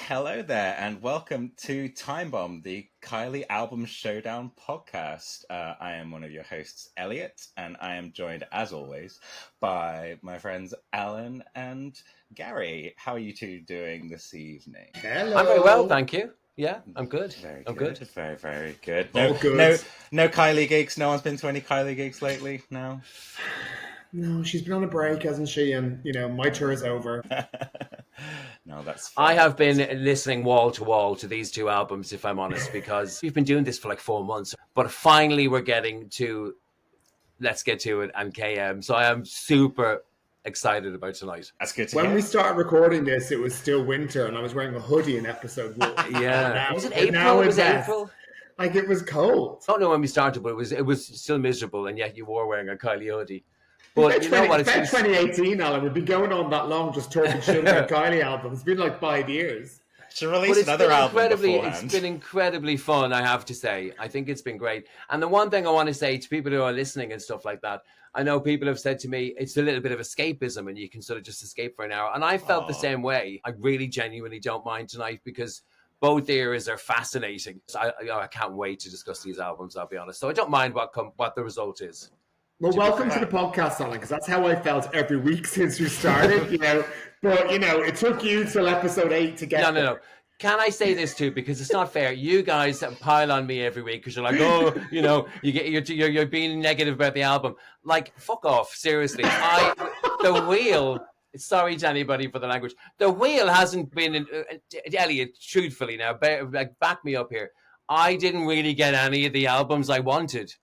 Hello there, and welcome to Timebomb, the Kylie album Showdown podcast. I am one of your hosts, Elliot, and I am joined, as always, by my friends Alan and Garry. How are you two doing this evening? Hello. I'm very well, thank you. Yeah, I'm good. Very I'm good. good. Very, very good. All good. No Kylie gigs. No one's been to any Kylie gigs lately. No. No, she's been on a break, hasn't she? And my tour is over. No, that's fine. I have been listening wall to wall to these two albums, if I'm honest, because we've been doing this for like 4 months. But finally, we're getting to Let's Get To It and KM. So I am super excited about tonight. That's good to When hear. we started recording this, it was still winter, and I was wearing a hoodie in episode 1. Yeah. Was it Now April? it's Was it best. April? Like, it was cold. I don't know when we started, but it was still miserable, and yet you were wearing a Kylie hoodie. But you know what? It's 2018, Alan. We've been going on that long just talking shit about Kylie albums. It's been like 5 years. Should release another album beforehand. It's been incredibly fun, I have to say. I think it's been great. And the one thing I want to say to people who are listening and stuff like that, I know people have said to me, it's a little bit of escapism and you can sort of just escape for an hour. And I felt the same way. I really genuinely don't mind tonight because both eras are fascinating. So I can't wait to discuss these albums, I'll be honest. So I don't mind what the result is. Well, welcome to the podcast, Alan, because that's how I felt every week since we started, But, it took you till episode 8 to get No. Can I say this too? Because it's not fair. You guys pile on me every week because you're like, you're being negative about the album. Like, fuck off. Seriously. The wheel. Sorry to anybody for the language. The wheel hasn't been. Elliot, truthfully now, back me up here. I didn't really get any of the albums I wanted.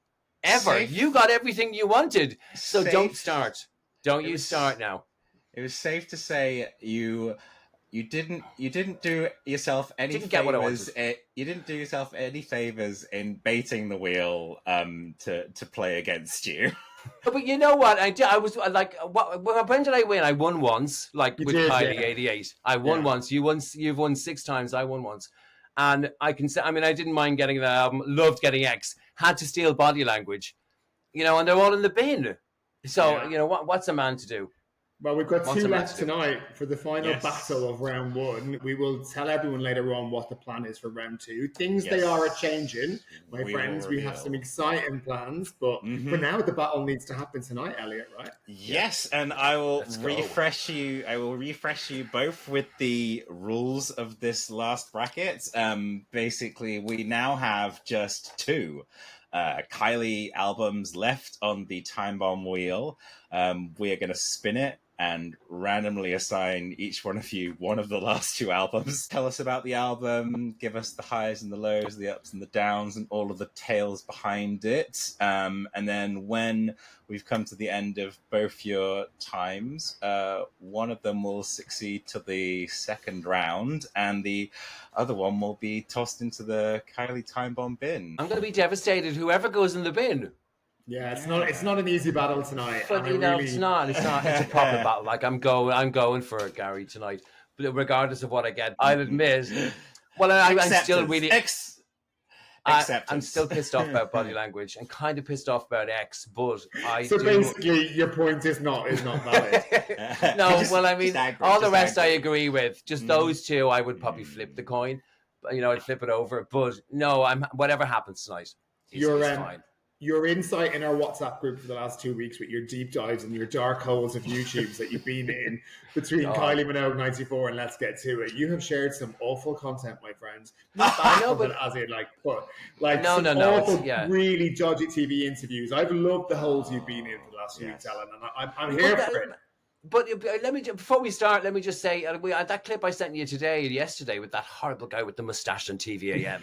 Ever. You got everything you wanted. So don't start. You start now. It was safe to say you didn't do yourself any Didn't get what I favors. wanted. You didn't do yourself any favors in baiting the wheel to play against you. But you know what? I was like, when did I win? I won once, like with Kylie 88. I won once. You've won 6 times. I won once. And I can say, I didn't mind getting the album. Loved getting X. Had to steal Body Language. And they're all in the bin. So, what's a man to do? Well, we've got 2 left tonight for the final battle of round 1. We will tell everyone later on what the plan is for round 2. Things they are changing, my friends. We have some exciting plans, but for now, the battle needs to happen tonight, Elliot, right? Yes, and I will refresh you. I will refresh you both with the rules of this last bracket. Basically, we now have just 2 Kylie albums left on the Timebomb wheel. We are going to spin it and randomly assign each one of you one of the last 2 albums. Tell us about the album, give us the highs and the lows, the ups and the downs, and all of the tales behind it. And then when we've come to the end of both your times, one of them will succeed to the second round, and the other one will be tossed into the Kylie Timebomb bin. I'm going to be devastated whoever goes in the bin. Yeah, it's not an easy battle tonight. But it's not. It's a proper battle. Like I'm going for it, Garry, tonight. But regardless of what I get, I'll admit. Well, I'm still really. I'm still pissed off about Body Language and kind of pissed off about X, but basically, your point is not valid. No, all the rest I agree with. Just those 2, I would probably flip the coin. I'd flip it over. But no, whatever happens tonight is fine. Your insight in our WhatsApp group for the last 2 weeks with your deep dives and your dark holes of YouTubes that you've been in between Kylie Minogue 94 and Let's Get To It. You have shared some awful content, my friends. Not bad, really dodgy TV interviews. I've loved the holes you've been in for the last few weeks, Alan, and I'm here for it. But before we start, let me just say that clip I sent you yesterday with that horrible guy with the mustache on TVAM.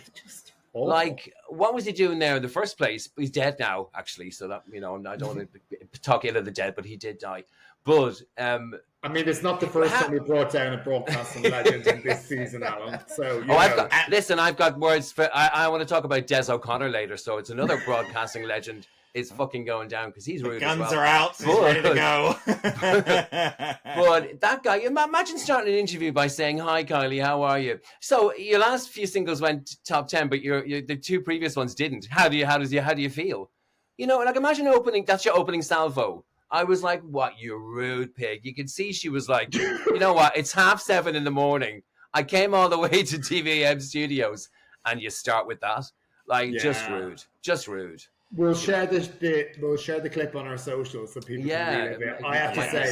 Like, what was he doing there in the first place? He's dead now, actually. So that, I don't want to talk ill of the dead, but he did die. But it's not the first time we brought down a broadcasting legend in this season, Alan. So I've got words for. I want to talk about Des O'Connor later. So it's another broadcasting legend. Is fucking going down because he's rude. Guns are out. He's ready to go. But that guy, imagine starting an interview by saying, "Hi, Kylie, how are you?" So your last few singles went top 10, but the 2 previous ones didn't. How do you feel? Imagine that's your opening salvo. I was like, "What, you rude pig!" You could see she was like, "You know what? It's 7:30 in the morning. I came all the way to TVM Studios, and you start with that. Like, just rude. We'll share the clip on our socials so people can read it. I have to say,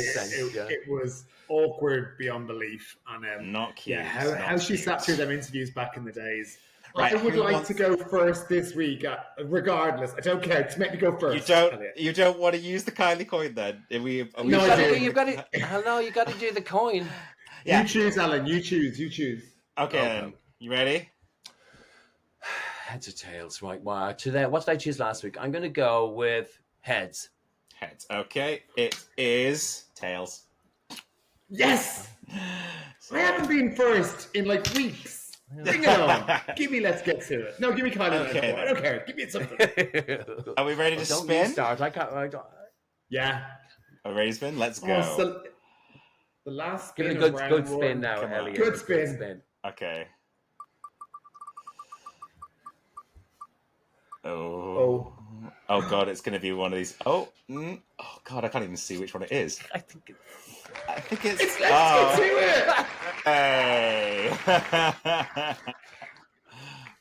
it was awkward beyond belief, and not cute. How she sat through them interviews back in the days. Right, I would like to go first this week, regardless. I don't care. Just make me go first. You don't want to use the Kylie coin then? No, you've got to. Hello, you got to do the coin. Yeah. You choose, Alan. You choose. Okay, then. You ready? Heads or tails, right? Wow. Today, what did I choose last week? I'm going to go with heads. Heads. Okay, it is tails. Yes! I haven't been first in like weeks. Bring it on. Give me Let's Get To It. No, give me Kylie Minogue. I don't care. Give me something. Are we ready to spin? Start. I don't. Yeah. Are we ready to spin? Let's go. So the last spin. Give it a good spin now, Elliot. Good spin. Okay. Oh God! It's going to be one of these. Oh God! I can't even see which one it is. I think Let's it's. Get To It. Hey!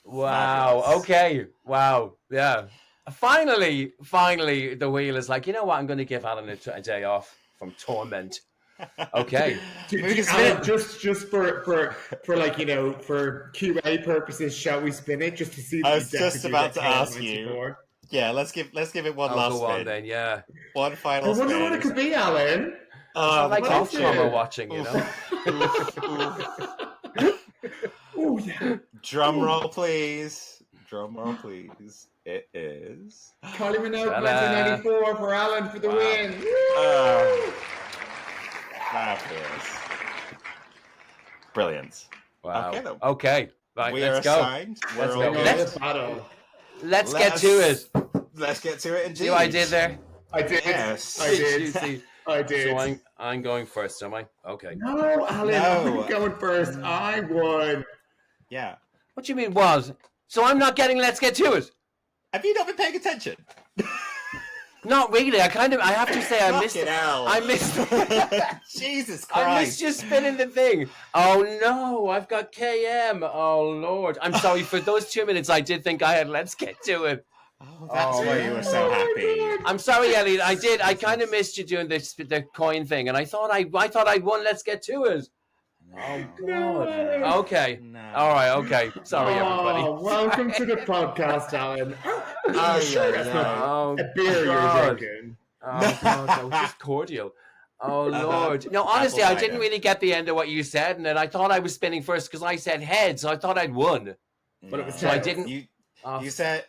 Wow. Fabulous. Okay. Wow. Yeah. Finally, the wheel is like, you know what? I'm going to give Alan a day off from torment. Okay. Alan, just for like, you know, for QA purposes, shall we spin it just to see? I was just about to ask you. Yeah, let's give it one last spin. On then, yeah. One final spin. I wonder what it could be, Alan. I like off-camera watching, you know. Oh yeah. Drum roll, please. It is Kylie Minogue, 1994 for Alan for the win. Fabulous. Brilliant. Wow. Okay. Right, let's go. Assigned. Let's get to it. Let's get to it indeed. See what I did there? I did. Yes. I did. I did. So I'm going first, am I? Okay. No, Alan, I'm going first. I won. Yeah. What do you mean was? So I'm not getting Let's Get To It. Have you not been paying attention? Not really. I have to say I missed Jesus Christ. I missed you spinning the thing. Oh no, I've got KM. Oh Lord. I'm sorry for those 2 minutes. I did think I had Let's Get To It. Oh, that's why you were so happy. I'm sorry, Elliot. I kind of missed you doing the coin thing, and I thought I'd won. Let's Get To It. Oh God. No. Okay. No. All right. Okay. Sorry, everybody. Welcome to the podcast, Alan. Sure, that's not a beer you're drinking. Oh God, that was just cordial. Oh Lord. No, honestly, I didn't really get the end of what you said, and then I thought I was spinning first because I said heads, so I thought I'd won. But it was so I didn't. You said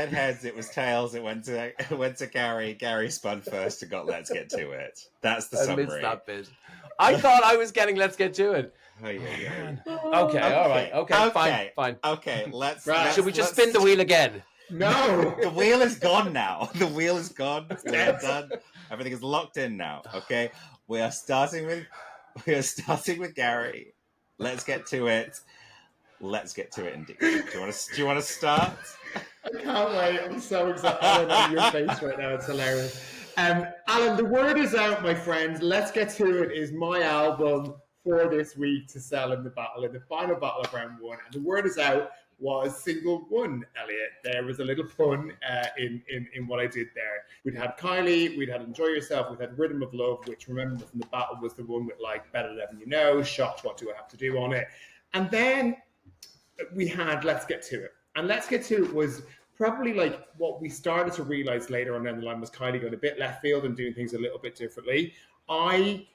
heads. It was tails. It went to Garry. Garry spun first and got Let's Get To It. That's the summary. I missed that bit. I thought I was getting Let's Get To It. Oh, yeah. Okay. All right. Okay. Fine. Okay. Should we just spin the wheel again? No. The wheel is gone now. The wheel is gone. We're done. Everything is locked in now. Okay. We are starting with Garry. Let's get to it. Let's get to it indeed. Do you want to start? I can't wait. I'm so excited. I know your face right now. It's hilarious. Alan, the word is out, my friends. Let's Get To It is my album for this week to sell in the final battle of round one. And the word is out was single one, Elliot. There was a little pun in what I did there. We'd had Kylie, we'd had Enjoy Yourself, we'd had Rhythm of Love, which remember from the battle was the one with like Better Than You Know, Shocked, What Do I Have to Do on it. And then we had Let's Get To It. And Let's Get To It was probably like what we started to realize later on down the line was Kylie going a bit left field and doing things a little bit differently. I'm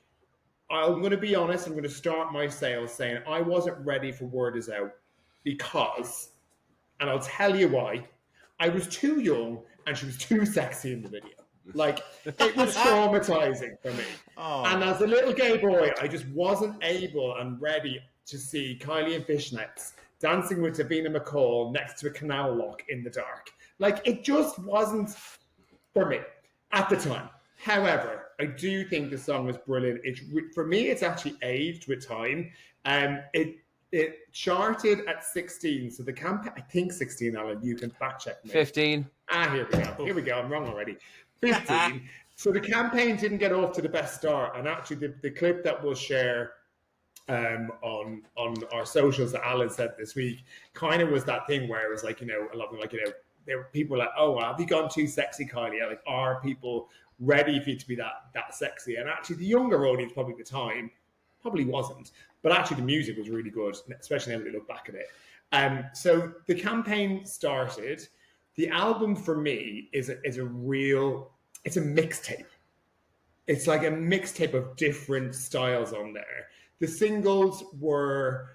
going to be honest. I'm going to start my sales saying I wasn't ready for Word Is Out because, and I'll tell you why, I was too young and she was too sexy in the video. Like, it was traumatizing for me. Oh. And as a little gay boy, I just wasn't able and ready to see Kylie and Fishnets dancing with Davina McCall next to a canal lock in the dark. Like, it just wasn't for me at the time. However, I do think the song was brilliant. For me, it's actually aged with time. It charted at 16. So the campaign, I think 16, Alan, you can fact check me. 15. Here we go. Here we go. I'm wrong already. 15. So the campaign didn't get off to the best start. And actually, the clip that we'll share on our socials that Alan said this week kind of was that thing where it was like, a lot of them, like, there were people like, oh, well, have you gone too sexy, Kylie? Like, are people ready for you to be that sexy? And actually, the younger audience, probably at the time, probably wasn't. But actually, the music was really good, especially when we look back at it. So the campaign started. The album for me is a mixtape. It's like a mixtape of different styles on there. The singles were,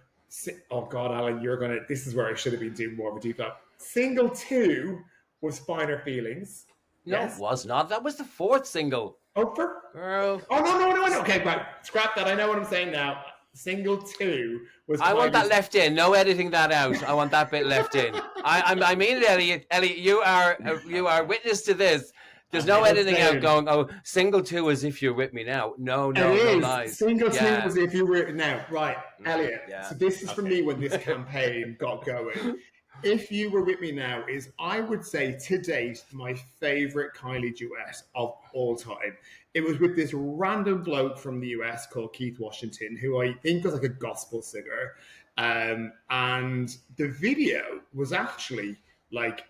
oh God, Alan, this is where I should have been doing more of a deep dive. Single 2 was Finer Feelings. No, yes. It was not. That was the 4th single. Oh, girl. Oh, no. Okay, right. Scrap that. I know what I'm saying now. Single 2 was. I want that left in. No editing that out. I want that bit left in. I mean it, Elliot. Elliot, you are witness to this. There's no editing out going, oh, single 2 as if you're with me now. No lies. Single 2 as if you were now. Right, Elliot. Yeah. So this is for me when this campaign got going. If You Were With Me Now is, I would say, to date, my favourite Kylie duet of all time. It was with this random bloke from the US called Keith Washington, who I think was like a gospel singer. And the video was actually like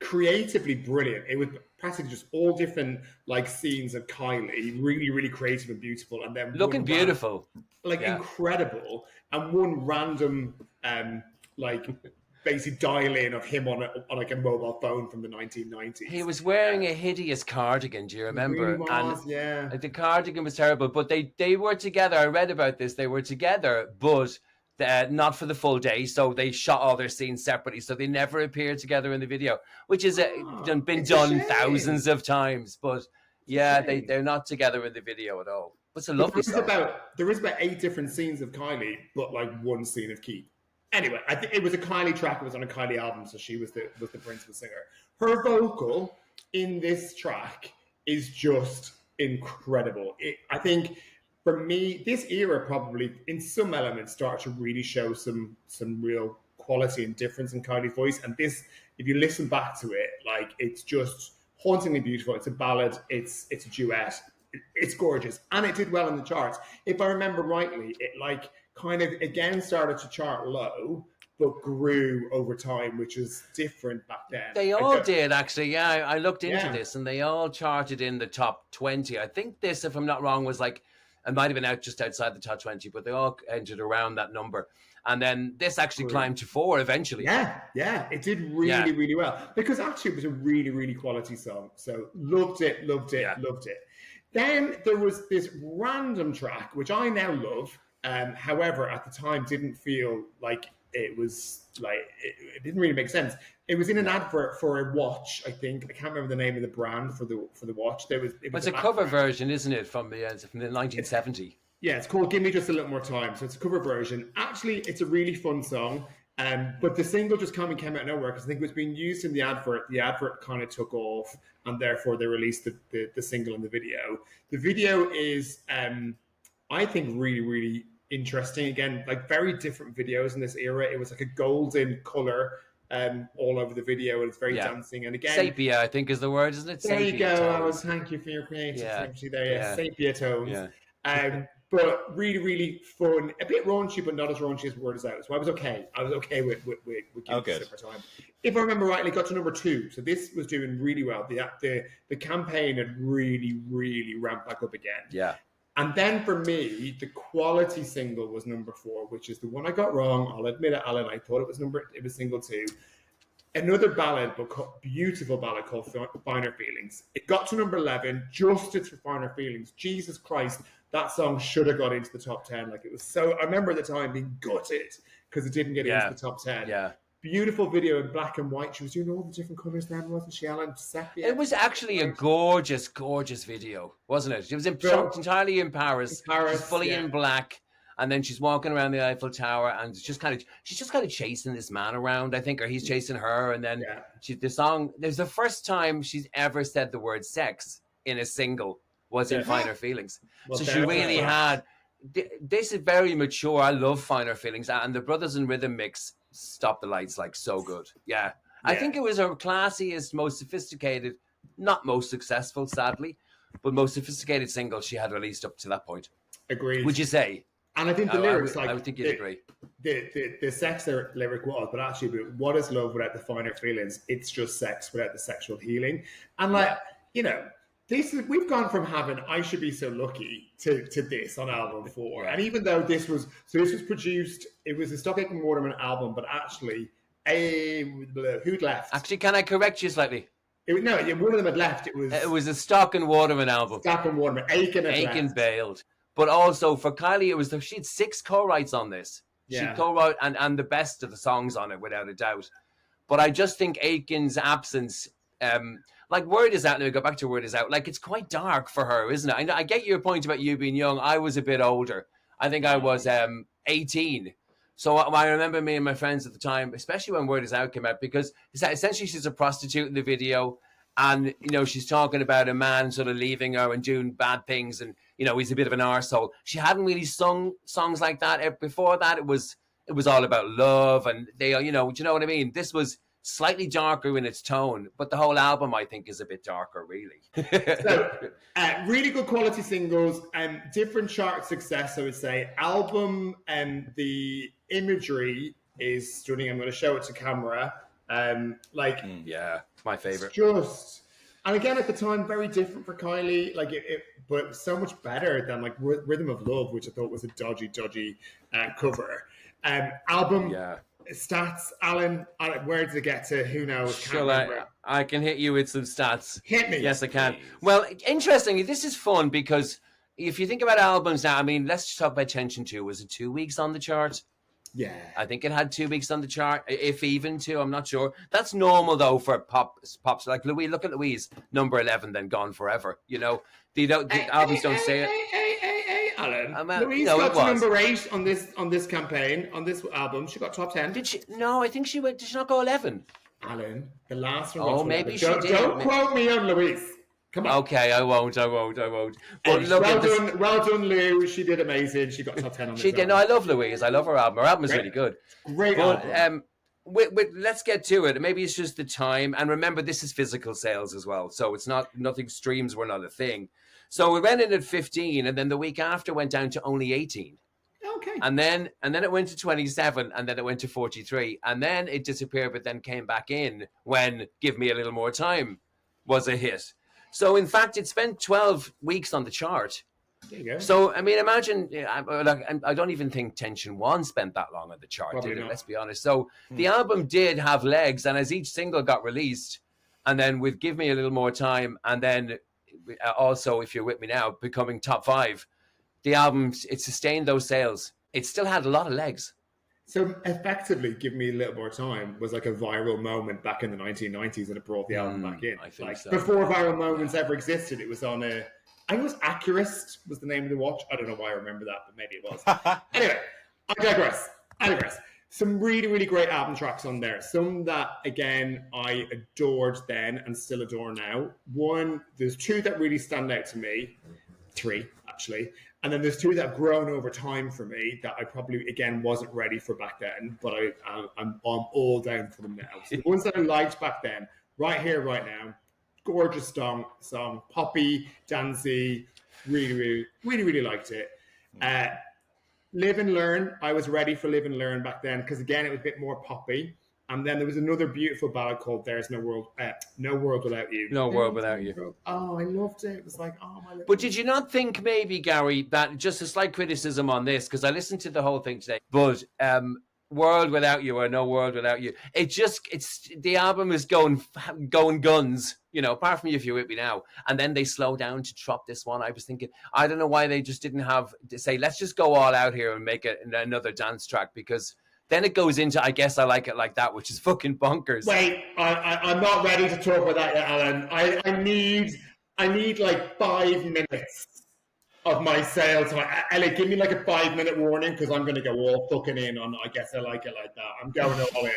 creatively brilliant. It was practically just all different like scenes of Kylie, really, really creative and beautiful. And then looking beautiful. Incredible. And one random basically dial-in of him on like a mobile phone from the 1990s. He was wearing a hideous cardigan. Do you remember? He really was, yeah. The cardigan was terrible, but they were together. I read about this. They were together, but not for the full day. So they shot all their scenes separately. So they never appeared together in the video, which is been done thousands of times. But yeah, they're not together in the video at all. It's a lovely song. There is about 8 different scenes of Kylie, but like one scene of Keith. Anyway, I think it was a Kylie track. It was on a Kylie album, so she was the principal singer. Her vocal in this track is just incredible. I think for me, this era probably, in some elements, started to really show some real quality and difference in Kylie's voice. And this, if you listen back to it, like it's just hauntingly beautiful. It's a ballad. It's a duet. It's gorgeous, and it did well in the charts. If I remember rightly, it like kind of again started to chart low, but grew over time, which was different back then. They all did, actually. Yeah, I looked into this, and they all charted in the top 20. I think this, if I'm not wrong, was like, it might have been out just outside the top 20, but they all entered around that number. And then this actually climbed to 4 eventually. Yeah, it did really well. Because actually it was a really, really quality song. So loved it. Then there was this random track, which I now love. However, at the time, didn't feel like it was like it didn't really make sense. It was in an advert for a watch, I think. I can't remember the name of the brand for the watch. It's a cover version, isn't it, from the 1970? It's called "Give Me Just a Little More Time." So it's a cover version. Actually, it's a really fun song. But the single just came out of nowhere because I think it was being used in the advert. The advert kind of took off, and therefore they released the single and the video. The video is, I think, really, really interesting. Again, like very different videos in this era. It was like a golden color all over the video, and it's very dancing. And again, sepia, I think is the word, isn't it? There you go. Thank you for your creativity there. Sepia tones. But really, really fun. A bit raunchy, but not as raunchy as Word Is Out. So I was okay. with giving this for time. If I remember rightly, it got to number 2. So this was doing really well. The campaign had really, really ramped back up again. Yeah. And then for me, the quality single was number 4, which is the one I got wrong. I'll admit it, Alan. I thought it was single 2. Another ballad, but beautiful ballad called Finer Feelings. It got to number 11, just for Finer Feelings. Jesus Christ, that song should have got into the top 10. Like it was so. I remember at the time being gutted because it didn't get into the top 10. Yeah. Beautiful video in black and white. She was doing all the different colours then, wasn't she, Alan? Sepia. It was actually a gorgeous, gorgeous video, wasn't it? She was entirely in Paris. She's fully in black. And then she's walking around the Eiffel Tower, and she's just kind of chasing this man around, I think, or he's chasing her. And then there's the first time she's ever said the word sex in a single was in Finer Feelings. Well, so she really had, this is very mature. I love Finer Feelings. And the Brothers in Rhythm mix, Stop the Lights, like so good. Yeah. I think it was her classiest, most sophisticated, not most successful, sadly, but most sophisticated single she had released up to that point. Agreed. Would you say? And I think the lyrics, I would think you'd agree. The sex lyric was, but actually, what is love without the finer feelings? It's just sex without the sexual healing. And like, we've gone from having "I Should Be So Lucky" to this on album 4. And even though this was produced, it was a Stock Aitken Waterman album, but actually, who'd left? Actually, can I correct you slightly? One of them had left. It was a Stock and Waterman album. Stock and Waterman. Aitken bailed. But also for Kylie, she had 6 co-writes on this. She co-wrote and the best of the songs on it, without a doubt. But I just think Aitken's absence, like Word Is Out, now we go back to Word Is Out, like it's quite dark for her, isn't it? I get your point about you being young. I was a bit older. I think I was 18. So I remember me and my friends at the time, especially when Word Is Out came out, because essentially she's a prostitute in the video. And, she's talking about a man sort of leaving her and doing bad things. And, he's a bit of an arsehole. She hadn't really sung songs like that. Before that, it was all about love. And do you know what I mean? This was slightly darker in its tone. But the whole album, I think, is a bit darker, really. So, really good quality singles and different chart success, I would say. Album and the imagery is stunning. I'm going to show it to camera. My favorite. And again, at the time, very different for Kylie. But so much better than like Rhythm of Love, which I thought was a dodgy cover. Album stats, Alan. Where does it get to? Who knows? I can hit you with some stats. Hit me. Yes, I can. Well, interestingly, this is fun because if you think about albums now, I mean, let's just talk about Tension 2. Was it 2 weeks on the chart? Yeah, I think it had 2 weeks on the chart, if even 2. I'm not sure. That's normal though for pops like Louise. Look at Louise, number 11, then gone forever. The albums don't say it. Hey, Alan. Louise got to number 8 on this campaign, on this album. She got top 10. Did she? No, I think she went. Did she not go 11? Alan, the last one. Oh, maybe she did. Don't quote me on Louise. Come on. Okay, I won't. But well done, Lou. She did amazing. She got top 10 on this. She did. No, I love Louise. I love her album. Her album is really good. Great album. Let's get to it. Maybe it's just the time. And remember, this is physical sales as well. So it's nothing. Streams were not a thing. So we went in at 15, and then the week after went down to only 18. Okay. And then it went to 27, and then it went to 43, and then it disappeared, but then came back in when Give Me a Little More Time was a hit. So, in fact, it spent 12 weeks on the chart. There you go. So, I mean, imagine, I don't even think Tension 1 spent that long on the chart, did it? Let's be honest. So, the album did have legs, and as each single got released, and then with Give Me a Little More Time, and then also, If You're With Me Now, becoming top 5, the album, it sustained those sales. It still had a lot of legs. So effectively, Give Me a Little More Time was like a viral moment back in the 1990s, and it brought the album back in. I think so. Before viral moments ever existed, it was on I think it was Accurist was the name of the watch. I don't know why I remember that, but maybe it was. Anyway, I digress. Some really, really great album tracks on there. Some that, again, I adored then and still adore now. There's 2 that really stand out to me. 3, actually. And then there's 2 that have grown over time for me that I probably, again, wasn't ready for back then, but I'm all down for them now. So the ones that I liked back then, Right Here, Right Now, gorgeous song, poppy, dancey, really, really, really, really liked it. Live and Learn, I was ready for Live and Learn back then because, again, it was a bit more poppy. And then there was another beautiful ballad called There's No World Without You. No World Without You. Oh, I loved it. It was like, oh, my little... But did you not think maybe, Garry, that just a slight criticism on this, because I listened to the whole thing today, but World Without You or No World Without You, it's the album is going guns, apart from If You're With Me Now. And then they slow down to drop this one. I was thinking, I don't know why they just didn't have to say, let's just go all out here and make it another dance track, because... Then it goes into, I Guess I Like It Like That, which is fucking bonkers. Wait, I'm not ready to talk about that yet, Alan. I need like 5 minutes of my sales. So Elliot, give me like a 5-minute warning because I'm going to go all fucking in on I Guess I Like It Like That. I'm going all in.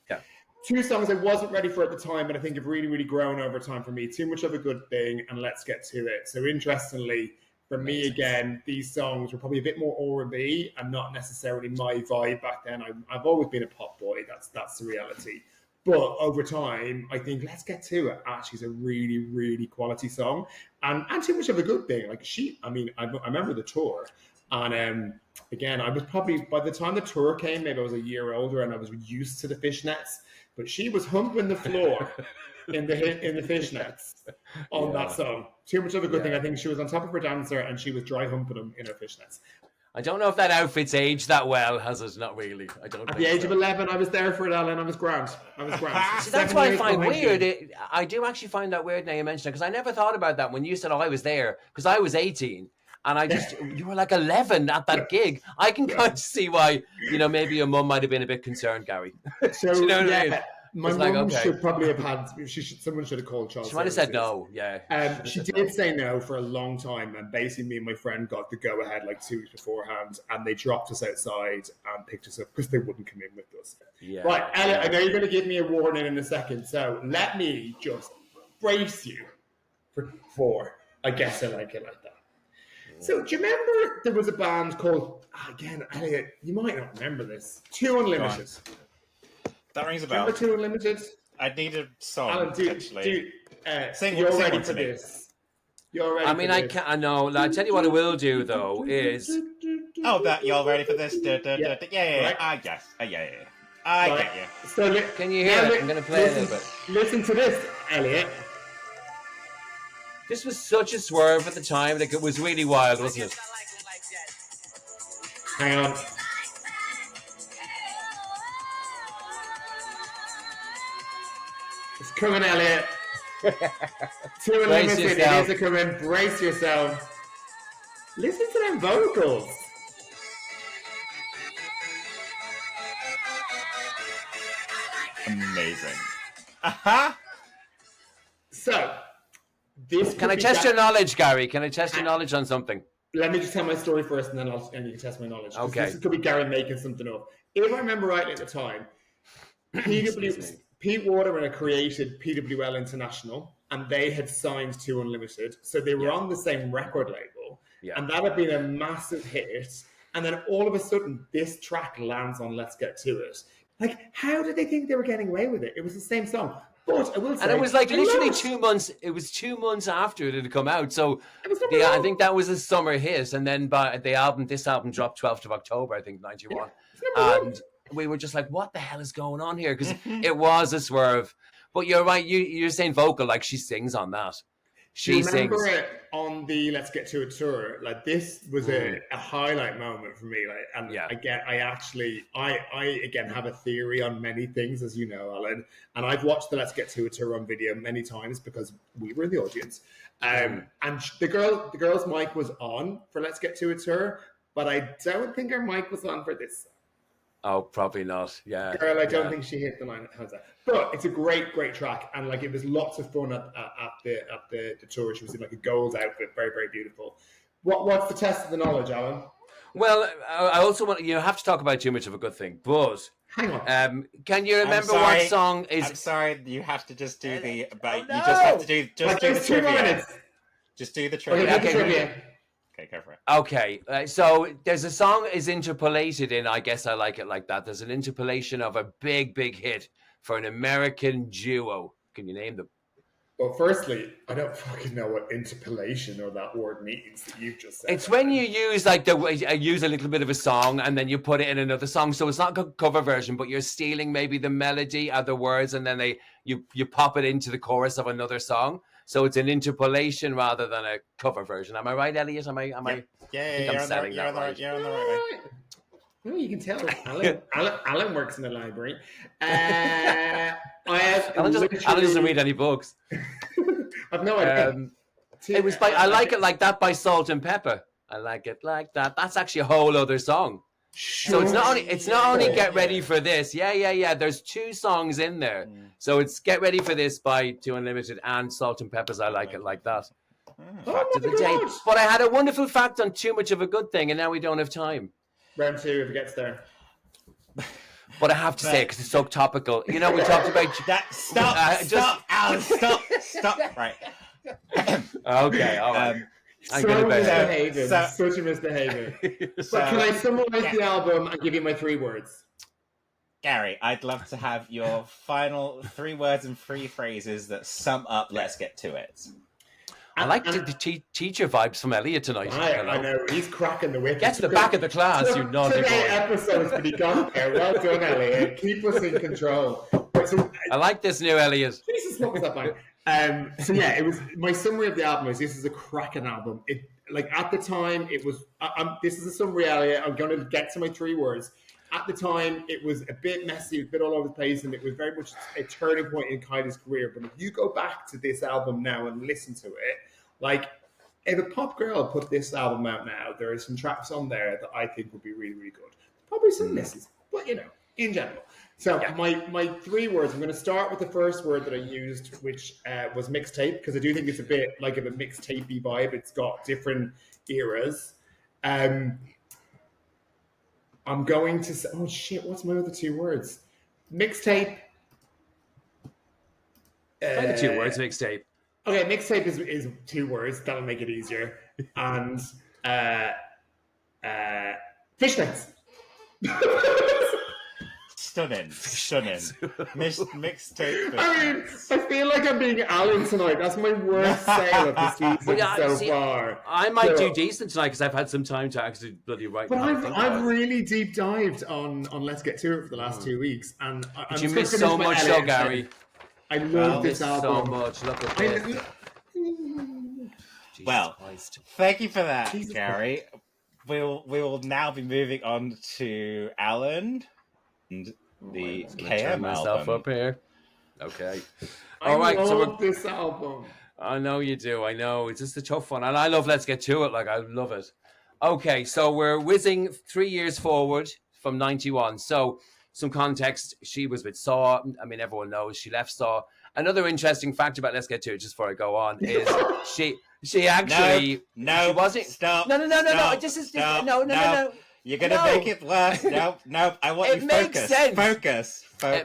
Yeah. 2 songs I wasn't ready for at the time, but I think have really, really grown over time for me. Too Much of a Good Thing and Let's Get to It. So interestingly, for me, again, these songs were probably a bit more R&B and not necessarily my vibe back then. I've always been a pop boy. That's the reality. But over time, I think Let's Get to It actually is a really, really quality song. And Too Much of a Good Thing. I remember the tour. And again, I was probably, by the time the tour came, maybe I was a year older and I was used to the fishnets. But she was humping the floor in the fishnets on that song. Too much of a good thing. I think she was on top of her dancer and she was dry humping them in her fishnets. I don't know if that outfit's aged that well, has it? Not really. I don't. At the age of 11, I was there for it, Alan. I was grand. See, that's what I find weird. I do actually find that weird now you mention it, because I never thought about that when you said, I was there, because I was 18. And you were like 11 at that gig. I can kind of see why, maybe your mum might have been a bit concerned, Garry. So, do you know what I mean? My mum should probably have had, someone should have called child She might have said no, yeah. She did say no for a long time. And basically me and my friend got the go ahead like 2 weeks beforehand. And they dropped us outside and picked us up because they wouldn't come in with us. Yeah, right, Elliot, I know you're going to give me a warning in a second. So let me just brace you for 4. I guess I like it like that. So, do you remember there was a band called, again, Elliot, you might not remember this, 2 Unlimited. That rings a bell. Remember 2 Unlimited? I need a song, Alan, actually. You're ready for this. You're ready for this. I know. I tell you what I will do, though, is... Oh, that, y'all ready for this? Yeah. Right. I guess. Yeah. I get you. So, can you hear it? I'm going to play a little bit. Listen to this, Elliot. This was such a swerve at the time. Like, it was really wild, wasn't it? Hang on. It's coming, Elliot. 2 Unlimited. It is a coming. Brace yourself. Listen to them vocals. Amazing. So... Can I test your knowledge, Garry? Can I test your knowledge on something? Let me just tell my story first, and then you can test my knowledge. Okay. This could be Garry making something up. If I remember rightly at the time, Pete Waterman had created PWL International, and they had signed 2 Unlimited, so they were on the same record label, and that had been a massive hit. And then all of a sudden, this track lands on Let's Get To It. Like, how did they think they were getting away with it? It was the same song. But I will say, and it was like literally 2 months. It was 2 months after it had come out. So I think that was a summer hit. And then this album dropped 12th of October, I think, 91. And we were just like, what the hell is going on here? Because it was a swerve. But you're right. You're saying vocal, like she sings on that. She remember sings. It on the Let's Get To It tour? Like, this was a highlight moment for me. Like, and again, I again have a theory on many things, as you know, Alan. And I've watched the Let's Get To It tour on video many times because we were in the audience. And the girl's mic was on for Let's Get To It tour, but I don't think her mic was on for this. Oh, probably not. Yeah. Girl, I don't think she hit the line. How's that? But it's a great track, and like it was lots of fun at the tour. She was in like a gold outfit, very, very beautiful. What's the test of the knowledge, Alan? Well, I also want you have to talk about Too Much of a Good Thing, but hang on. Can you remember what song is? I'm sorry, you have to just do the about. You just have to do do the trivia. Just do the trivia. Okay, go for it. Okay, so there's a song is interpolated in I Guess I Like It Like That. There's an interpolation of a big hit for an American duo. Can you name them? Well, firstly, I don't fucking know what interpolation or that word means that you've just said. It's when you use use a little bit of a song and then you put it in another song. So it's not a cover version, but you're stealing maybe the melody, other words, and then you pop it into the chorus of another song. So it's an interpolation rather than a cover version. Am I right, Elliot? Am I? Yeah, I'm selling that right. You're on the right way. Well, you can tell Alan works in the library. Alan doesn't read any books. I've no idea. It was by I Like It Like That by Salt and Pepper. I Like It Like That. That's actually a whole other song. So it's not only Get Ready for This. Yeah. There's 2 songs in there. So it's Get Ready for This by 2 Unlimited and Salt and Pepper's I Like It Like That. Fact of the day. But I had a wonderful fact on Too Much of a Good Thing, and now we don't have time. Round 2 if it gets there. But I have to say, because it's so topical. You know, we talked about that. Stop, Alan, stop. Right. Okay, all right. Such a misbehavior. But can I summarize the album and give you my 3 words? Garry, I'd love to have your final 3 words and 3 phrases that sum up Let's Get To It. I like the teacher vibes from Elliot tonight. I know, he's cracking the whip. Get to the back of the class, you naughty boy. 8 episodes, but he got there. Well done, Elliot. Keep us in control. So, I like this new Elliot. Jesus, what was that bang? So yeah, it was my summary of the album was this is a cracking album. It like at the time it was. This is a summary, Elliot. I'm going to get to my 3 words. At the time, it was a bit messy, a bit all over the place, and it was very much a turning point in Kylie's career. But if you go back to this album now and listen to it, like if a pop girl put this album out now, there are some tracks on there that I think would be really, really good. Probably some misses, but you know, in general. So my 3 words, I'm going to start with the first word that I used, which was mixtape, because I do think it's a bit like of a mixtapey vibe. It's got different eras. I'm going to say, oh shit, what's my other 2 words? Mixtape. The 2 words, mixtape. Okay, mixtape is 2 words. That'll make it easier. And fishnets. Stunning. Mixtape. I mean, I feel like I'm being Alan tonight. That's my worst sale of the season far. I might do decent tonight because I've had some time to actually bloody write. But I've really deep dived on Let's Get To It for the last 2 weeks, and you missed so much, though, Garry. I love this album so much. Look at this. Well, thank you for that, Garry. We will now be moving on to Alan and the KM album. Up here. Okay. I love this album. I know you do. I know. It's just a tough one. And I love Let's Get To It. Like, I love it. Okay, so we're whizzing 3 years forward from 91. So some context, she was with Saw. I mean, everyone knows she left Saw. Another interesting fact about Let's Get To It, just before I go on, is she actually... No, she wasn't... Stop. No. No. You're going to make it worse. No. I want you focused. Focus. I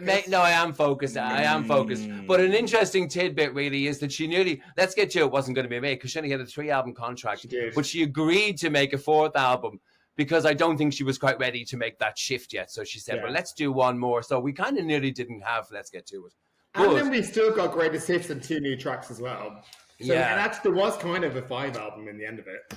am focused. But an interesting tidbit really is that she nearly, Let's Get To It wasn't going to be made because she only had a 3-album contract. But she agreed to make a 4th album because I don't think she was quite ready to make that shift yet. So she said, well, let's do one more. So we kind of nearly didn't have Let's Get To It. And then we still got Greatest Hits and 2 new tracks as well. So there was kind of a 5 album in the end of it.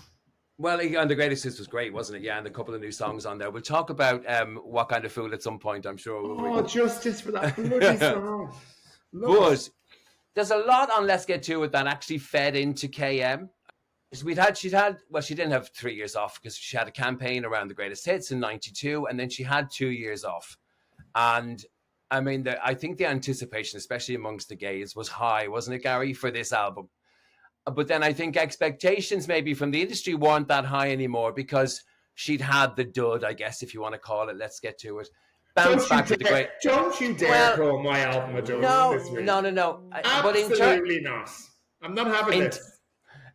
Well, and the Greatest Hits was great, wasn't it? Yeah, and a couple of new songs on there. We'll talk about What Kind of Fool at some point, I'm sure. Justice for that bloody song. But there's a lot on Let's Get To It that actually fed into KM. She didn't have 3 years off because she had a campaign around the Greatest Hits in 92, and then she had 2 years off. And I mean, I think the anticipation, especially amongst the gays, was high, wasn't it, Garry, for this album? But then I think expectations maybe from the industry weren't that high anymore because she'd had the dud, I guess, if you want to call it. Let's Get To It. Bounce back with the great. Don't you dare call my album a dud. No. Absolutely not. I'm not having this.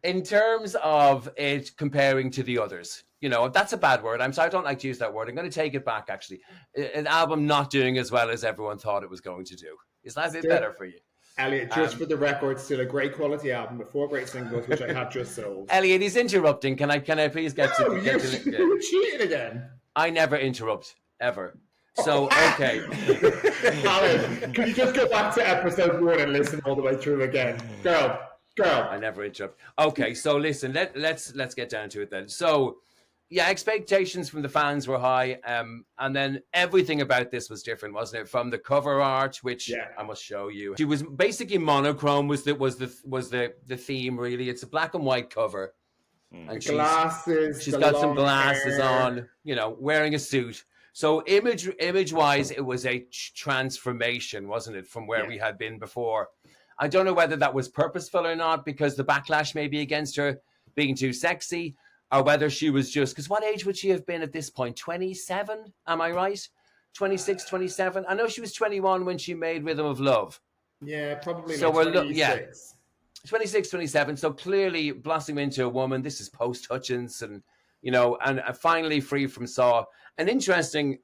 In terms of it comparing to the others, you know, that's a bad word. I'm sorry, I don't like to use that word. I'm going to take it back, actually. An album not doing as well as everyone thought it was going to do. Is that a bit better for you? Elliot, just for the record, still a great quality album with 4 great singles, which I have just sold. Elliot, he's interrupting. Can I please get to... You're cheating again. I never interrupt, ever. So, okay. Alan, can you just go back to episode 1 and listen all the way through again? Girl. I never interrupt. Okay, so listen, let's get down to it then. So, yeah, expectations from the fans were high, and then everything about this was different, wasn't it? From the cover art, which I must show you. She was basically monochrome was the theme really. It's a black and white cover, and she's got some glasses on, you know, wearing a suit. So image wise, it was a transformation, wasn't it, from where we had been before? I don't know whether that was purposeful or not, because the backlash maybe against her being too sexy. Or whether she was just... Because what age would she have been at this point? 27? Am I right? 26, 27? I know she was 21 when she made Rhythm of Love. Yeah, probably so like 26. 26, 27. So clearly blossoming into a woman. This is post-Hutchins and, you know, and finally free from Saw. An interesting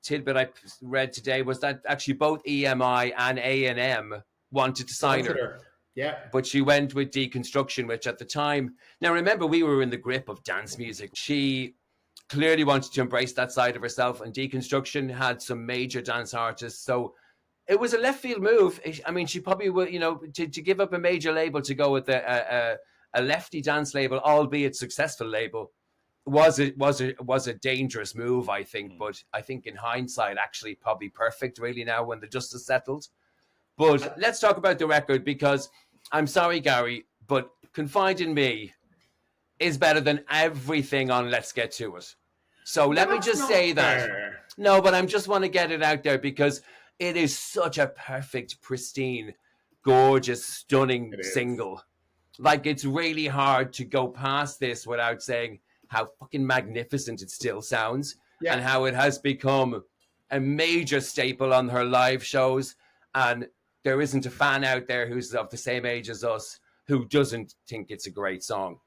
tidbit I read today was that actually both EMI and A&M wanted to sign her. Yeah. But she went with Deconstruction, which at the time... Now, remember, we were in the grip of dance music. She clearly wanted to embrace that side of herself, and Deconstruction had some major dance artists. So it was a left field move. I mean, she probably would, you know, to give up a major label to go with a a lefty dance label, albeit successful label, was a dangerous move, I think. But I think in hindsight, actually probably perfect really now when the dust is settled. But let's talk about the record, because I'm sorry, Garry, but Confide in Me is better than everything on Let's Get To It. So let me just say that. No, but I just want to get it out there because it is such a perfect, pristine, gorgeous, stunning single. Like, it's really hard to go past this without saying how fucking magnificent it still sounds and how it has become a major staple on her live shows. And there isn't a fan out there who's of the same age as us who doesn't think it's a great song.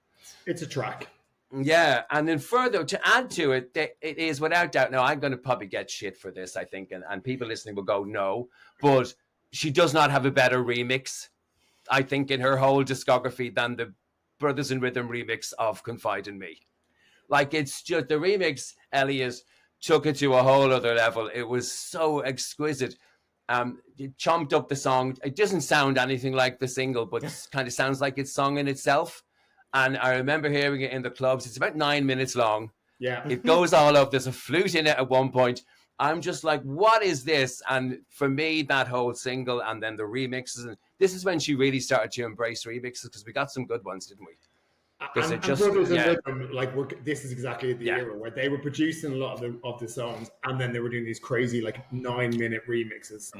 It's a track. Yeah, and then further, to add to it, it is without doubt. Now, I'm going to probably get shit for this, I think, and people listening will go, no, but she does not have a better remix, I think, in her whole discography than the Brothers in Rhythm remix of Confide in Me. Like, it's just, the remix, Elliot, took it to a whole other level. It was so exquisite. It chomped up the song. It doesn't sound anything like the single, but it kind of sounds like it's sung in itself. And I remember hearing it in the clubs. It's about 9 minutes long. Yeah. It goes all up. There's a flute in it at one point. I'm just like, what is this? And for me, that whole single and then the remixes, and this is when she really started to embrace remixes, because we got some good ones, didn't we? And Brothers in Rhythm, like, this is exactly the era where they were producing a lot of the songs, and then they were doing these crazy, like, 9-minute remixes.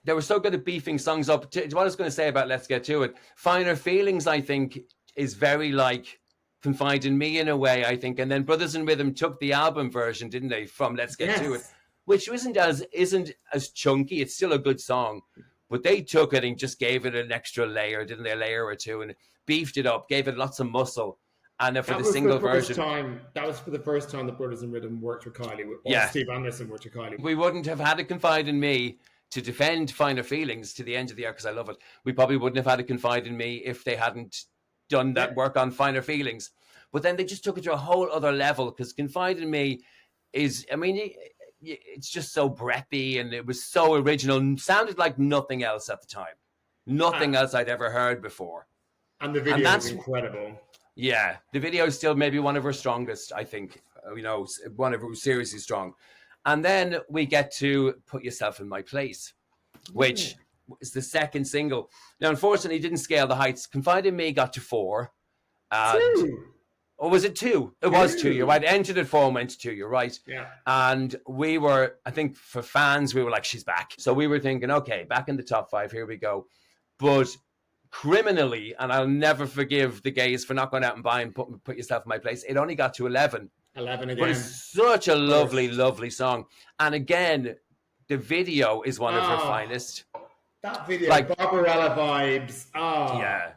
They were so good at beefing songs up. What I was going to say about Let's Get To It, Finer Feelings, I think, is very like Confide in Me in a way, I think. And then Brothers in Rhythm took the album version, didn't they, from Let's Get To It, which isn't as chunky. It's still a good song, but they took it and just gave it an extra layer, didn't they, a layer or two, and beefed it up, gave it lots of muscle. And then for the single version, that was for the first time the Brothers in Rhythm worked with Kylie. Steve Anderson worked with Kylie. We wouldn't have had a Confide in Me to defend Finer Feelings to the end of the year, because I love it. We probably wouldn't have had a Confide in Me if they hadn't done that work on Finer Feelings. But then they just took it to a whole other level, because Confide in Me is, I mean, it's just so breathy, and it was so original and sounded like nothing else at the time. Nothing else I'd ever heard before. And the video is incredible. Yeah, the video is still maybe one of her strongest, I think. One of her seriously strong. And then we get to Put Yourself in My Place, which is the second single. Now, unfortunately, it didn't scale the heights. Confide in Me got to 4. 2. Or was it 2? It was 2, you're right. It entered at 4 and went to 2, you're right. Yeah. And we were, I think for fans, we were like, she's back. So we were thinking, okay, back in the top 5, here we go. But criminally, and I'll never forgive the gays for not going out and buying Put Yourself in My Place, it only got to 11. 11 again. But it's such a lovely, lovely song. And again, the video is one of her finest. That video, like Barbarella vibes. Yeah.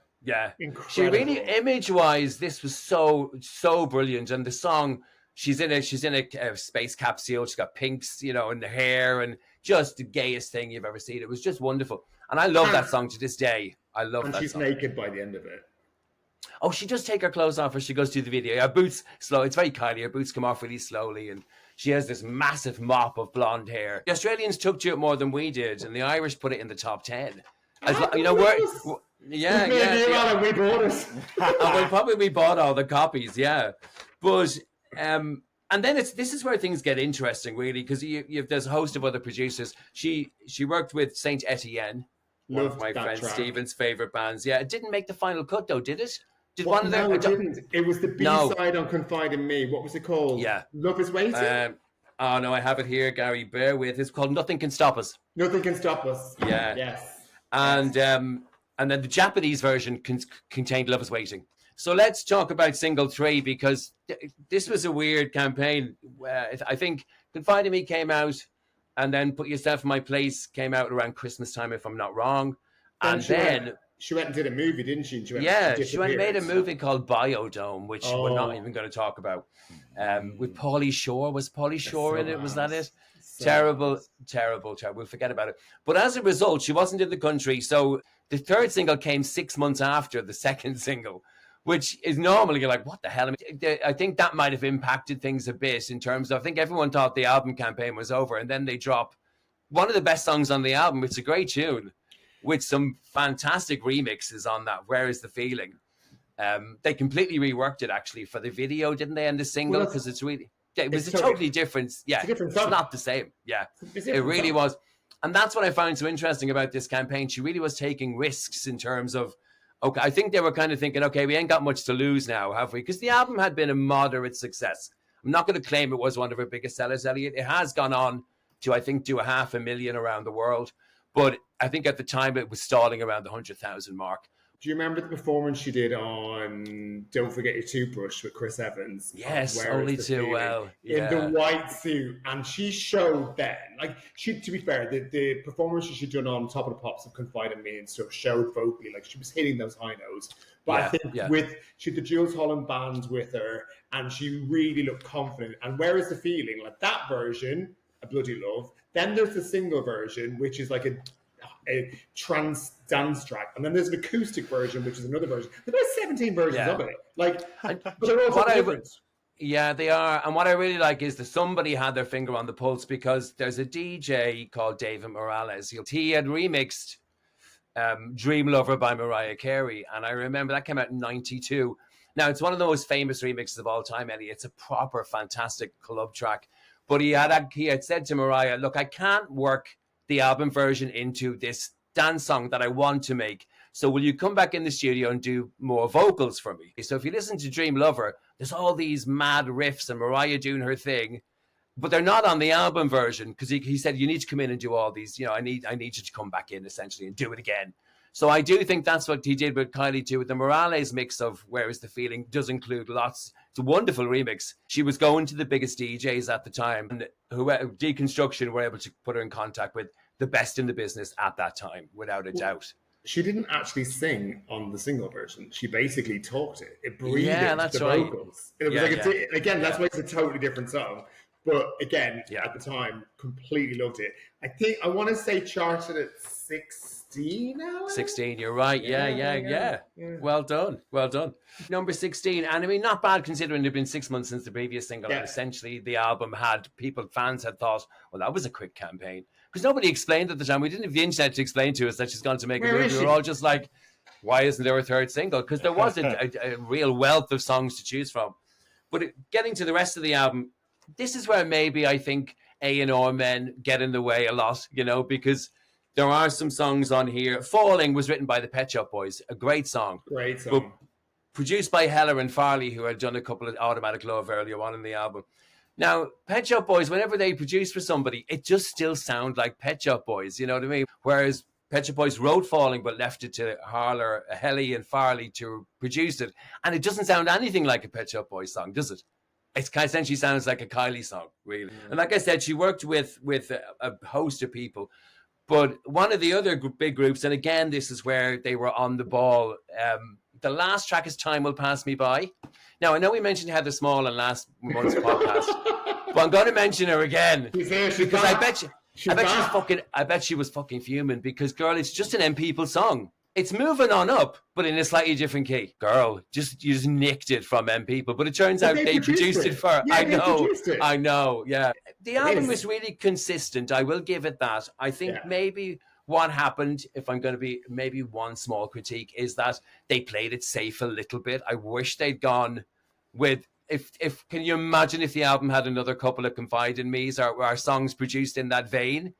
Incredible. She really, image-wise, this was so brilliant. And the song, she's in a space capsule. She's got pinks, in the hair, and just the gayest thing you've ever seen. It was just wonderful. And I love that song to this day. I love that song. And she's naked by the end of it. Oh, she does take her clothes off as she goes through the video. Her boots slow. It's very Kylie. Her boots come off really slowly, and she has this massive mop of blonde hair. The Australians took to it more than we did, and the Irish put it in the top 10. We bought it. We bought all the copies, yeah. But and then this is where things get interesting, really, because there's a host of other producers. She worked with Saint Etienne, one of my friend Stephen's favorite bands. Yeah, it didn't make the final cut though, did it? No, it didn't. It was the B-side on Confide in Me. What was it called? Yeah, Love Is Waiting. Oh no, I have it here, Garry. Bear with. It's called Nothing Can Stop Us. Nothing Can Stop Us. Yeah. Yes. And then the Japanese version contained Love Is Waiting. So let's talk about single 3, because this was a weird campaign. I think Confide in Me came out, and then Put Yourself in My Place came out around Christmas time, if I'm not wrong. And then she went and did a movie, didn't she? She went and made a movie called Biodome, which we're not even going to talk about. With Pauly Shore. Was Pauly Shore in it? Was that it? Terrible. We'll forget about it. But as a result, she wasn't in the country. So the third single came 6 months after the second single, which is normally you're like, what the hell? I think that might have impacted things a bit in terms of, I think everyone thought the album campaign was over, and then they drop one of the best songs on the album. It's a great tune with some fantastic remixes on that. Where Is the Feeling? They completely reworked it actually for the video, didn't they? And the single, because it was a totally different. Yeah, it's not the same. Yeah, it really was. And that's what I found so interesting about this campaign. She really was taking risks in terms of, okay, I think they were kind of thinking, okay, we ain't got much to lose now, have we? Because the album had been a moderate success. I'm not going to claim it was one of her biggest sellers, Elliot. It has gone on to, I think, do 500,000 around the world. But I think at the time it was stalling around the 100,000 mark. Do you remember the performance she did on Don't Forget Your Toothbrush with Chris Evans? Yes, only too well. In the white suit. And she showed then, like, to be fair, the performance she'd done on Top of the Pops of Confide in Me and stuff showed vocally, like, she was hitting those high notes. But I think she had the Jules Holland band with her, and she really looked confident. And Where Is the Feeling? Like, that version, I bloody love. Then there's the single version, which is like a trance dance track, and then there's an acoustic version, which is another version. There's about 17 versions of it. Like, but they're all different. Yeah, they are. And what I really like is that somebody had their finger on the pulse, because there's a DJ called David Morales. He had remixed Dream Lover by Mariah Carey, and I remember that came out in 92. Now, it's one of the most famous remixes of all time, Ellie. It's a proper fantastic club track. But he had said to Mariah, look, I can't work the album version into this dance song that I want to make. So will you come back in the studio and do more vocals for me? So if you listen to Dream Lover, there's all these mad riffs and Mariah doing her thing, but they're not on the album version, because he said, you need to come in and do all these, I need you to come back in essentially and do it again. So I do think that's what he did with Kylie too. With the Morales mix of Where Is the Feeling does include lots. It's a wonderful remix. She was going to the biggest DJs at the time, and Deconstruction were able to put her in contact with the best in the business at that time, without a doubt. She didn't actually sing on the single version. She basically talked it. It breathed the vocals. It was again, that's why it's a totally different song. But again, at the time, completely loved it. I want to say charted at 16 now. 16, you're right. Yeah. Well done. Number 16, and I mean, not bad considering it'd been 6 months since the previous single. And essentially, the album fans had thought, well, that was a quick campaign. Because nobody explained at the time. We didn't have the internet to explain to us that she's gone to make a movie. We were all just like, why isn't there a third single? Because there wasn't a real wealth of songs to choose from. But getting to the rest of the album, this is where maybe I think A&R men get in the way a lot, because there are some songs on here. Falling was written by the Pet Shop Boys, a great song. But produced by Heller and Farley, who had done a couple of Automatic Love earlier on in the album. Now, Pet Shop Boys, whenever they produce for somebody, it just still sounds like Pet Shop Boys, you know what I mean? Whereas Pet Shop Boys wrote Falling, but left it to Helly and Farley to produce it. And it doesn't sound anything like a Pet Shop Boys song, does it? It kind of essentially sounds like a Kylie song, really. And like I said, she worked with a host of people. But one of the other big groups, and again, this is where they were on the ball. The last track is Time Will Pass Me By. Now, I know we mentioned Heather Small in last month's podcast, but I'm going to mention her again. Because I bet she was fucking fuming, because, girl, it's just an M People song. It's moving on up, but in a slightly different key. Girl, you just nicked it from M People, but it turns out they produced it for her. I know, yeah. The album was really consistent. I will give it that. I think maybe what happened, if I'm going to be maybe one small critique, is that they played it safe a little bit. I wish they'd gone with, if can you imagine if the album had another couple of Confide in Me's or songs produced in that vein?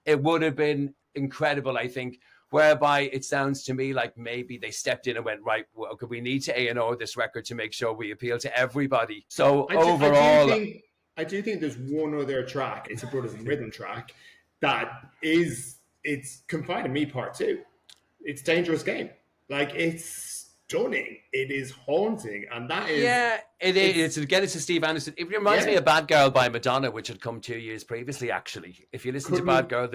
It would have been incredible, I think. Whereby it sounds to me like maybe they stepped in and went, right, well, okay, we need to A&R this record to make sure we appeal to everybody. So overall, I do think there's one other track. It's a Brothers in Rhythm track it's Confide in Me Part 2. It's Dangerous Game. Like, it's stunning. It is haunting. And that is... Yeah, it is. Again, it's a Steve Anderson. It reminds me of Bad Girl by Madonna, which had come 2 years previously, actually. If you listen to Bad Girl...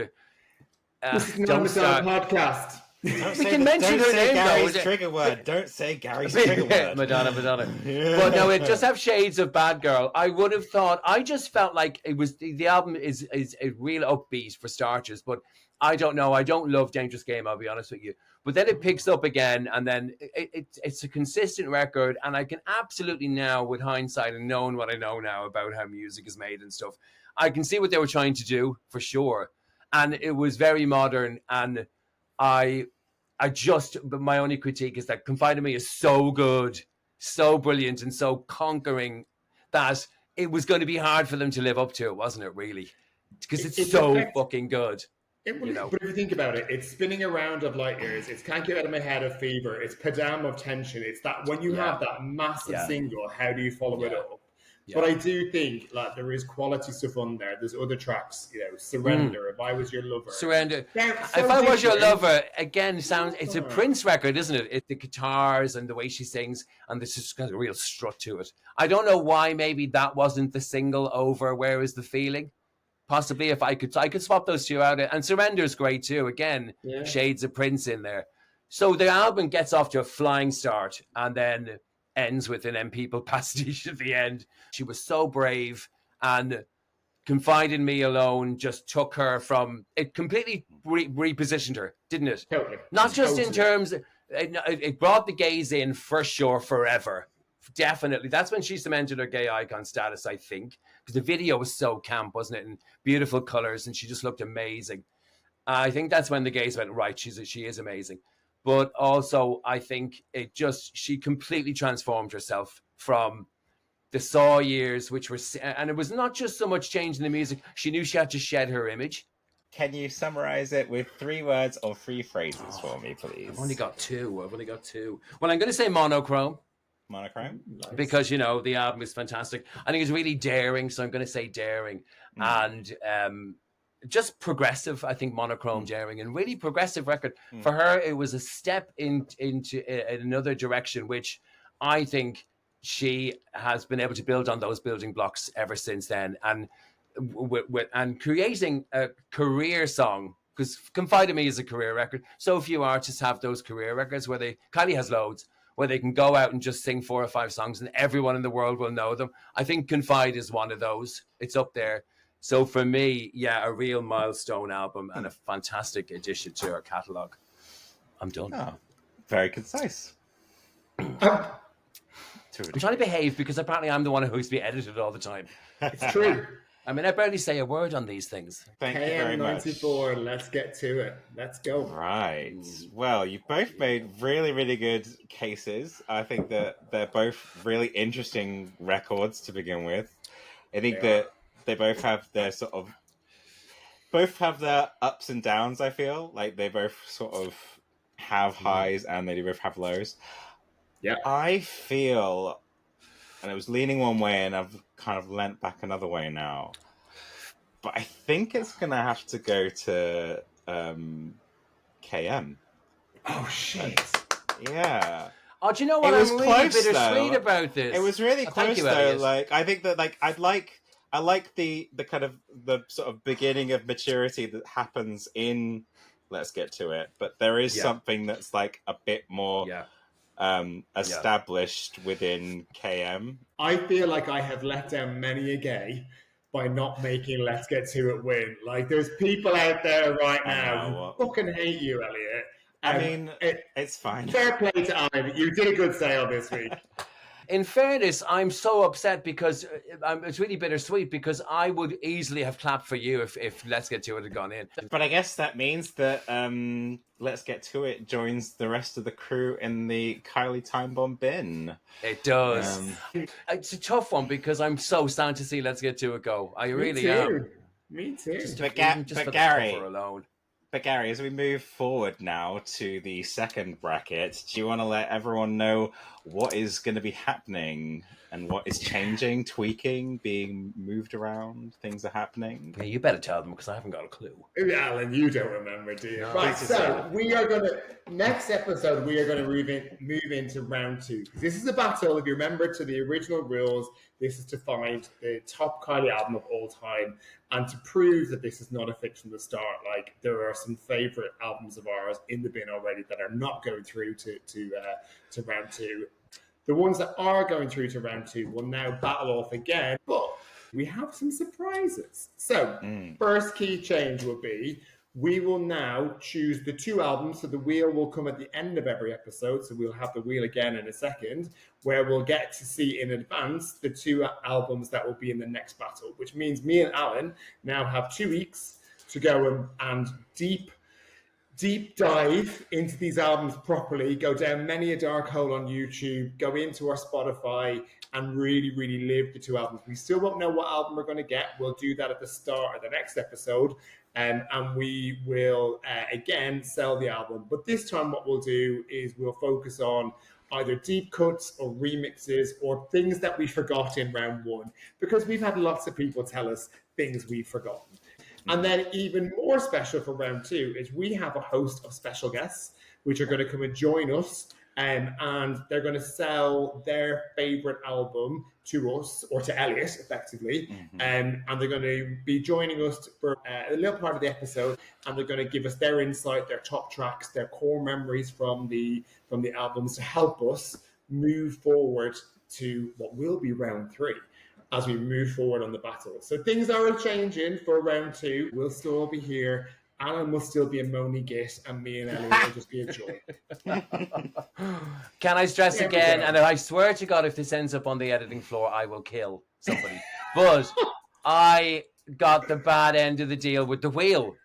This is not a podcast. We can mention her name, Gary's trigger word. Don't say Gary's trigger word. Madonna. But no, it just have shades of Bad Girl. I would have thought. I just felt like it was the album is a real upbeat for starters. But I don't know. I don't love Dangerous Game. I'll be honest with you. But then it picks up again, and then it's a consistent record. And I can absolutely now, with hindsight and knowing what I know now about how music is made and stuff, I can see what they were trying to do for sure. And it was very modern, and I but my only critique is that Confide in Me is so good, so brilliant, and so conquering that it was going to be hard for them to live up to it, wasn't it, really? Because it's so fucking good. You know? But if you think about it, it's Spinning Around of Light Years, it's Can't Get Out of My Head of Fever, it's Padam of Tension. It's that when you have that massive single, how do you follow it up? But I do think like there is quality stuff on there. There's other tracks, you know, Surrender, If I Was Your Lover. Surrender. If I Was Your Lover, again, it's a Prince record, isn't it? It's the guitars and the way she sings, and this just got a real strut to it. I don't know why maybe that wasn't the single over Where Is the Feeling? Possibly if I could swap those two out. And Surrender is great too. Again, shades of Prince in there. So the album gets off to a flying start and then ends with an M People pastiche at the end. She was so brave, and Confide in Me alone just took her from it, completely repositioned her, didn't it? Totally. Not just in terms, it brought the gays in for sure, forever. Definitely. That's when she cemented her gay icon status, I think, because the video was so camp, wasn't it? And beautiful colors, and she just looked amazing. I think that's when the gays went, right, she is amazing. But also, I think she completely transformed herself from the Saw years, which were, and it was not just so much changing the music. She knew she had to shed her image. Can you summarize it with 3 words or 3 phrases for me, please? I've only got two. Well, I'm going to say monochrome. Monochrome? Nice. Because, you know, the album is fantastic. I think it's really daring, so I'm going to say daring. And just progressive, I think, monochrome, daring, and really progressive record. For her, it was a step into another direction, which I think she has been able to build on those building blocks ever since then. And creating a career song, because Confide in Me is a career record. So few artists have those career records where Kylie has loads, where they can go out and just sing 4 or 5 songs and everyone in the world will know them. I think Confide is one of those. It's up there. So for me, a real milestone album and a fantastic addition to her catalogue. I'm done. Oh, very concise. I'm trying to behave because apparently I'm the one who's being edited all the time. It's true. I mean, I barely say a word on these things. Thank you very much. KM94, let's get to it. Let's go. Right. Well, you both made really, really good cases. I think that they're both really interesting records to begin with. I think that they both have their ups and downs, I feel. Like they both sort of have highs and they both have lows. Yeah. I feel, and it was leaning one way and I've kind of leant back another way now, but I think it's going to have to go to KM. Oh, shit. Yeah. Oh, do you know what? I'm really bittersweet about this. It was really close, though. Elliot. Like, I think that, like, I like the kind of the sort of beginning of maturity that happens in Let's Get to It, but there is something that's like a bit more established within KM. I feel like I have let down many a gay by not making Let's Get to It win. Like, there's people out there right now who fucking hate you, Elliot. I mean, it's fine. Fair play to Ivan. You did a good sale this week. In fairness, I'm so upset because it's really bittersweet because I would easily have clapped for you if Let's Get to It had gone in. But I guess that means that Let's Get to It joins the rest of the crew in the Kylie Timebomb bin. It does. It's a tough one because I'm so sad to see Let's Get to It go. I really am. Me too. But Garry, alone. But Garry, as we move forward now to the second bracket, do you want to let everyone know what is going to be happening and what is changing, tweaking, being moved around? Things are happening. Yeah, you better tell them because I haven't got a clue. Alan, you don't remember, do you? No, right, so we are going to, next episode, we are going to move into round 2. This is a battle, if you remember, to the original rules. This is to find the top Kylie album of all time and to prove that this is not a fix from the start. Like, there are some favourite albums of ours in the bin already that are not going through to round 2. The ones that are going through to round 2 will now battle off again, but we have some surprises. So, first key change will be we will now choose the 2 albums. So the wheel will come at the end of every episode. So we'll have the wheel again in a second, where we'll get to see in advance the 2 albums that will be in the next battle, which means me and Alan now have 2 weeks to go and deep deep dive into these albums properly, go down many a dark hole on YouTube, go into our Spotify, and really, really live the two albums. We still won't know what album we're going to get. We'll do that at the start of the next episode. And we will, again, sell the album. But this time what we'll do is we'll focus on either deep cuts or remixes or things that we forgot in round one. Because we've had lots of people tell us things we've forgotten. And then even more special for round two is we have a host of special guests which are going to come and join us, and they're going to sell their favorite album to us, or to Elliot, effectively. And they're going to be joining us for a little part of the episode, and they're going to give us their insight, their top tracks, their core memories from the albums to help us move forward to what will be round three as we move forward on the battle. So things are changing for round two. We'll still be here. Alan will still be a moany git, and me and Elliot will just be a joy. Can I stress again, and I swear to God, if this ends up on the editing floor, I will kill somebody. But I got the bad end of the deal with the wheel.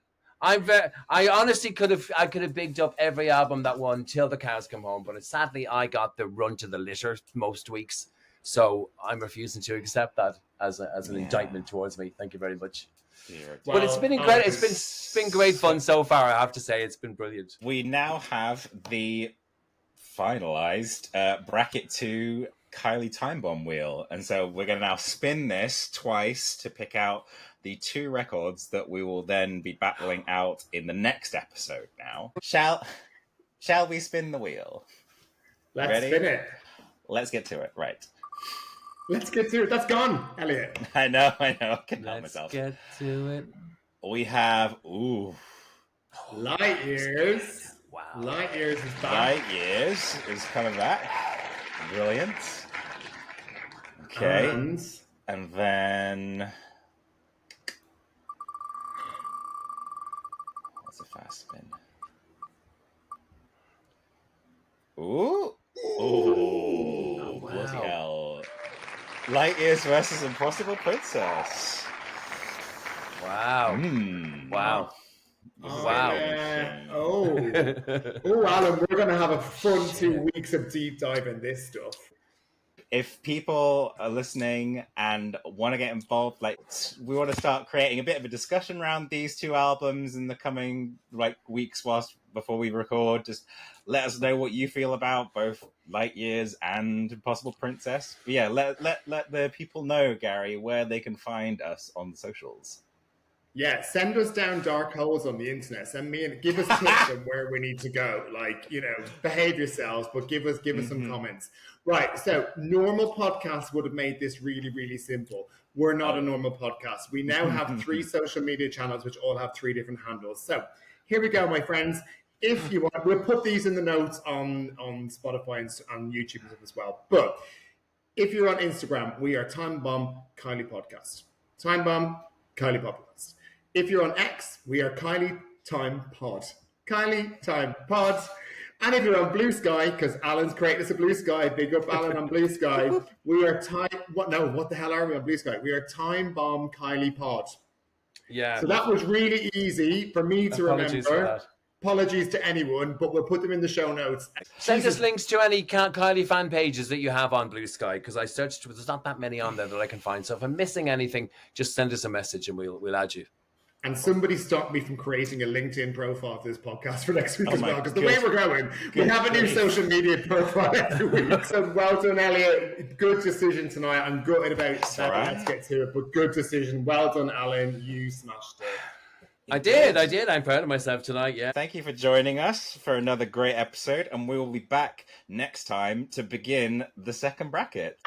I honestly could have bigged up every album that won till the cows come home, but sadly I got the run to the litter most weeks. So I'm refusing to accept that as an indictment towards me. Thank you very much. But it's been incredible. It's been great fun so far. I have to say, it's been brilliant. We now have the finalized bracket 2 Kylie Timebomb wheel, and so we're going to now spin this twice to pick out the 2 records that we will then be battling out in the next episode. Now, shall we spin the wheel? Let's spin it. Let's get to it. Right. Let's get to it. That's gone, Elliot. I know. I can't help myself. Let's get to it. We have, Light Years. Wow. Light Years is back. Light Years is coming back. Brilliant. Okay. And then... What's a fast spin? Ooh. Oh, wow. Bloody hell. Light Years versus Impossible Princess. Wow. Wow. Wow. Alan, we're going to have a fun 2 weeks of deep dive in this stuff. If people are listening and want to get involved, we want to start creating a bit of a discussion around these 2 albums in the coming weeks before we record. Just let us know what you feel about both Light Years and Impossible Princess. But yeah, let the people know, Garry, where they can find us on the socials. Yeah, send us down dark holes on the internet. Send me and give us tips on where we need to go. Behave yourselves, but give us some comments. Right, so normal podcasts would have made this really, really simple. We're not a normal podcast. We now have 3 social media channels, which all have 3 different handles. So here we go, my friends. If you want, we'll put these in the notes on Spotify and on YouTube as well. But if you're on Instagram, we are Timebomb Kylie Podcast. Timebomb Kylie Podcast. If you're on X, we are Kylie Time Pod. Kylie Time Pod. And if you're on Bluesky, because Alan's created us a Bluesky, big up Alan on Bluesky, we are what the hell are we on Bluesky? We are Timebomb Kylie Pod. Yeah. So that was really easy for me to remember. Apologies to anyone, but we'll put them in the show notes. Send us links to any Kylie fan pages that you have on Bluesky, because I searched, there's not that many on there that I can find. So if I'm missing anything, just send us a message and we'll add you. And somebody stopped me from creating a LinkedIn profile for this podcast for next week as well, because the way we're going, we have a new social media profile every week. So well done, Elliot. Good decision tonight. I'm gutted about that. Right. Let's get to it, but good decision. Well done, Alan. You smashed it. I did. I'm proud of myself tonight, yeah. Thank you for joining us for another great episode, and we will be back next time to begin the second bracket.